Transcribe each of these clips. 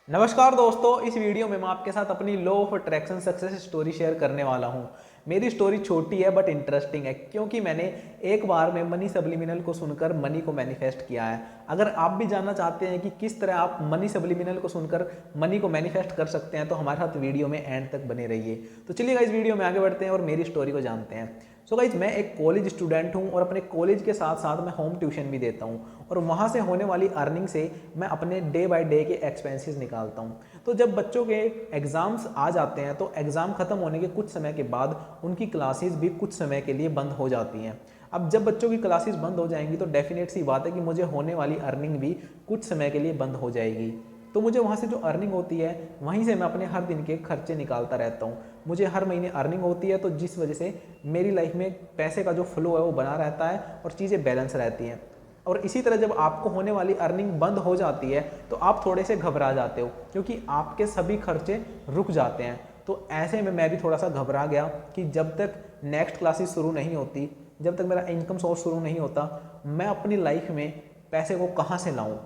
नमस्कार दोस्तों, इस वीडियो में मैं आपके साथ अपनी law of attraction success story share करने वाला हूं। मेरी स्टोरी छोटी है बट इंटरेस्टिंग है क्योंकि मैंने एक बार में मनी सब्लिमिनल को सुनकर मनी को मैनिफेस्ट किया है। अगर आप भी जानना चाहते हैं कि किस तरह आप मनी सब्लिमिनल को सुनकर मनी को मैनिफेस्ट कर सकते हैं तो हमारे साथ वीडियो में एंड तक बने रहिए। तो चलिए गाइस, वीडियो में आगे बढ़ते हैं और मेरी स्टोरी को जानते हैं। सो गाइज, मैं एक कॉलेज स्टूडेंट हूँ और अपने कॉलेज के साथ साथ मैं होम ट्यूशन भी देता हूँ और वहाँ से होने वाली अर्निंग से मैं अपने डे बाय डे के एक्सपेंसेस निकालता हूँ। तो जब बच्चों के एग्ज़ाम्स आ जाते हैं तो एग्ज़ाम ख़त्म होने के कुछ समय के बाद उनकी क्लासेस भी कुछ समय के लिए बंद हो जाती हैं। अब जब बच्चों की क्लासेस बंद हो जाएंगी तो डेफिनेट सी बात है कि मुझे होने वाली अर्निंग भी कुछ समय के लिए बंद हो जाएगी। तो मुझे वहाँ से जो अर्निंग होती है वहीं से मैं अपने हर दिन के खर्चे निकालता रहता हूँ। मुझे हर महीने अर्निंग होती है तो जिस वजह से मेरी लाइफ में पैसे का जो फ्लो है वो बना रहता है और चीज़ें बैलेंस रहती हैं। और इसी तरह जब आपको होने वाली अर्निंग बंद हो जाती है तो आप थोड़े से घबरा जाते हो क्योंकि आपके सभी खर्चे रुक जाते हैं। तो ऐसे में मैं भी थोड़ा सा घबरा गया कि जब तक नेक्स्ट क्लासेस शुरू नहीं होती, जब तक मेरा इनकम सोर्स शुरू नहीं होता, मैं अपनी लाइफ में पैसे को कहाँ से लाऊं।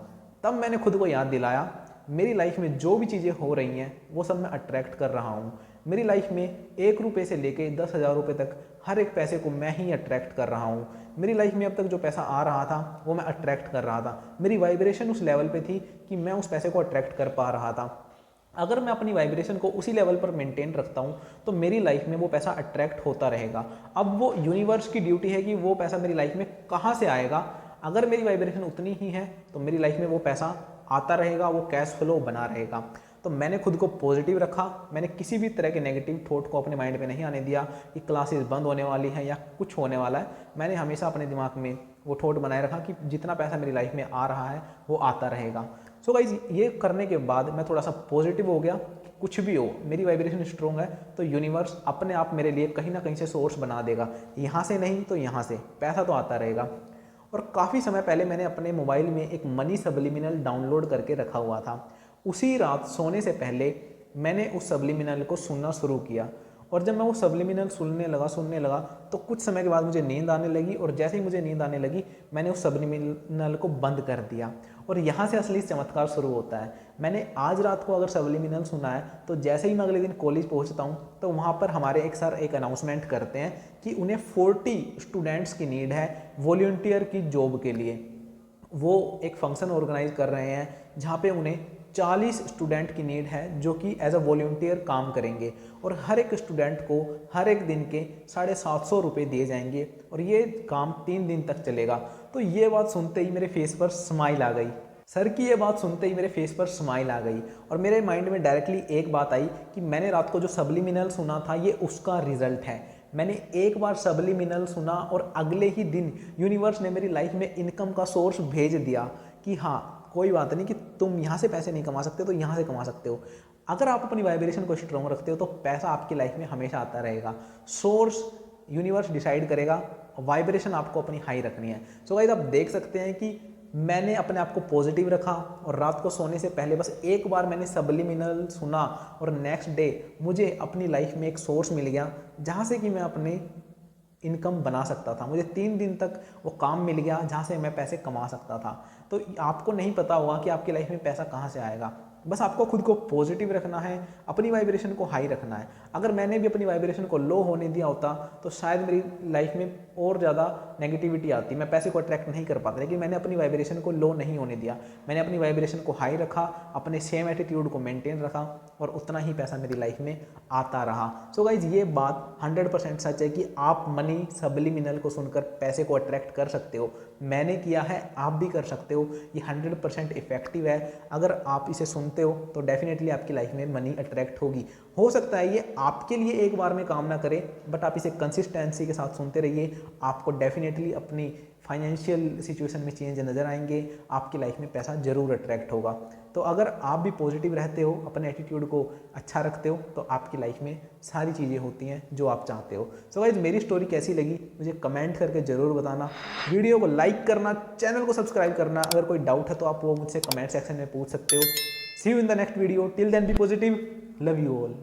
तब मैंने खुद को याद दिलाया, मेरी लाइफ में जो भी चीज़ें हो रही हैं वो सब मैं अट्रैक्ट कर रहा हूँ। मेरी लाइफ में 1 रुपये से लेके 10,000 रुपये तक हर एक पैसे को मैं ही अट्रैक्ट कर रहा हूँ। मेरी लाइफ में अब तक जो पैसा आ रहा था वो मैं अट्रैक्ट कर रहा था। मेरी वाइब्रेशन उस लेवल पे थी कि मैं उस पैसे को अट्रैक्ट कर पा रहा था। अगर मैं अपनी वाइब्रेशन को उसी लेवल पर मेंटेन रखता हूँ तो मेरी लाइफ में वो पैसा अट्रैक्ट होता रहेगा। अब वो यूनिवर्स की ड्यूटी है कि वो पैसा मेरी लाइफ में कहाँ से आएगा। अगर मेरी वाइब्रेशन उतनी ही है तो मेरी लाइफ में वो पैसा आता रहेगा, वो कैश फ्लो बना रहेगा। तो मैंने खुद को पॉजिटिव रखा। मैंने किसी भी तरह के नेगेटिव थॉट को अपने माइंड में नहीं आने दिया कि क्लासेस बंद होने वाली है या कुछ होने वाला है। मैंने हमेशा अपने दिमाग में वो थॉट बनाए रखा कि जितना पैसा मेरी लाइफ में आ रहा है वो आता रहेगा। सो गाइज, ये करने के बाद मैं थोड़ा सा पॉजिटिव हो गया कि कुछ भी हो, मेरी वाइब्रेशन स्ट्रॉन्ग है तो यूनिवर्स अपने आप मेरे लिए कहीं ना कहीं से सोर्स बना देगा। यहाँ से नहीं तो यहाँ से पैसा तो आता रहेगा। और काफ़ी समय पहले मैंने अपने मोबाइल में एक मनी सब्लिमिनल डाउनलोड करके रखा हुआ था। उसी रात सोने से पहले मैंने उस सब्लिमिनल को सुनना शुरू किया और जब मैं वो सब्लिमिनल सुनने लगा तो कुछ समय के बाद मुझे नींद आने लगी और जैसे ही मुझे नींद आने लगी मैंने उस सब्लिमिनल को बंद कर दिया। और यहाँ से असली चमत्कार शुरू होता है। मैंने आज रात को अगर सब्लिमिनल सुना है तो जैसे ही मैं अगले दिन कॉलेज पहुँचता हूँ तो वहाँ पर हमारे एक सर एक अनाउंसमेंट करते हैं कि उन्हें 40 स्टूडेंट्स की नीड है वॉलंटियर की जॉब के लिए। वो एक फंक्शन ऑर्गेनाइज कर रहे हैं जहाँ पे उन्हें 40 स्टूडेंट की नीड है जो कि एज अ वॉलंटियर काम करेंगे और हर एक स्टूडेंट को हर एक दिन के 750 रुपये दिए जाएंगे और ये काम 3 दिन तक चलेगा। तो ये बात सुनते ही मेरे फेस पर स्माइल आ गई। सर की ये बात सुनते ही मेरे फेस पर स्माइल आ गई और मेरे माइंड में डायरेक्टली एक बात आई कि मैंने रात को जो सब्लिमिनल सुना था ये उसका रिजल्ट है। मैंने एक बार सब्लिमिनल सुना और अगले ही दिन यूनिवर्स ने मेरी लाइफ में इनकम का सोर्स भेज दिया कि हाँ, कोई बात नहीं कि तुम यहाँ से पैसे नहीं कमा सकते तो यहाँ से कमा सकते हो। अगर आप अपनी वाइब्रेशन को स्ट्रॉन्ग रखते हो तो पैसा आपकी लाइफ में हमेशा आता रहेगा। सोर्स यूनिवर्स डिसाइड करेगा, वाइब्रेशन आपको अपनी हाई रखनी है। सो गाइस, आप देख सकते हैं कि मैंने अपने आप को पॉजिटिव रखा और रात को सोने से पहले बस एक बार मैंने सब्लिमिनल सुना और नेक्स्ट डे मुझे अपनी लाइफ में एक सोर्स मिल गया जहाँ से कि मैं अपने इनकम बना सकता था। मुझे 3 दिन तक वो काम मिल गया जहाँ से मैं पैसे कमा सकता था। तो आपको नहीं पता होगा कि आपकी लाइफ में पैसा कहाँ से आएगा। बस आपको खुद को पॉजिटिव रखना है, अपनी वाइब्रेशन को हाई रखना है। अगर मैंने भी अपनी वाइब्रेशन को लो होने दिया होता तो शायद मेरी लाइफ में और ज़्यादा नेगेटिविटी आती, मैं पैसे को अट्रैक्ट नहीं कर पाता। लेकिन मैंने अपनी वाइब्रेशन को लो नहीं होने दिया, मैंने अपनी वाइब्रेशन को हाई रखा, अपने सेम एटीट्यूड को मेंटेन रखा और उतना ही पैसा मेरी लाइफ में आता रहा। सो गाइज, ये बात 100% सच है कि आप मनी सब्लिमिनल को सुनकर पैसे को अट्रैक्ट कर सकते हो। मैंने किया है, आप भी कर सकते हो। ये 100% इफेक्टिव है। अगर आप इसे सुनते हो तो डेफिनेटली आपकी लाइफ में मनी अट्रैक्ट होगी। हो सकता है ये आपके लिए एक बार में काम ना करे बट आप इसे कंसिस्टेंसी के साथ सुनते रहिए, आपको डेफिनेटली अपनी फाइनेंशियल सिचुएशन में चेंज नज़र आएंगे, आपकी लाइफ में पैसा जरूर अट्रैक्ट होगा। तो अगर आप भी पॉजिटिव रहते हो, अपने एटीट्यूड को अच्छा रखते हो तो आपकी लाइफ में सारी चीज़ें होती हैं जो आप चाहते हो। सो गाइस, मेरी स्टोरी कैसी लगी मुझे कमेंट करके ज़रूर बताना। वीडियो को लाइक करना, चैनल को सब्सक्राइब करना। अगर कोई डाउट है तो आप वो मुझसे कमेंट सेक्शन में पूछ सकते हो। See you in the next video. Till then be positive. Love you all.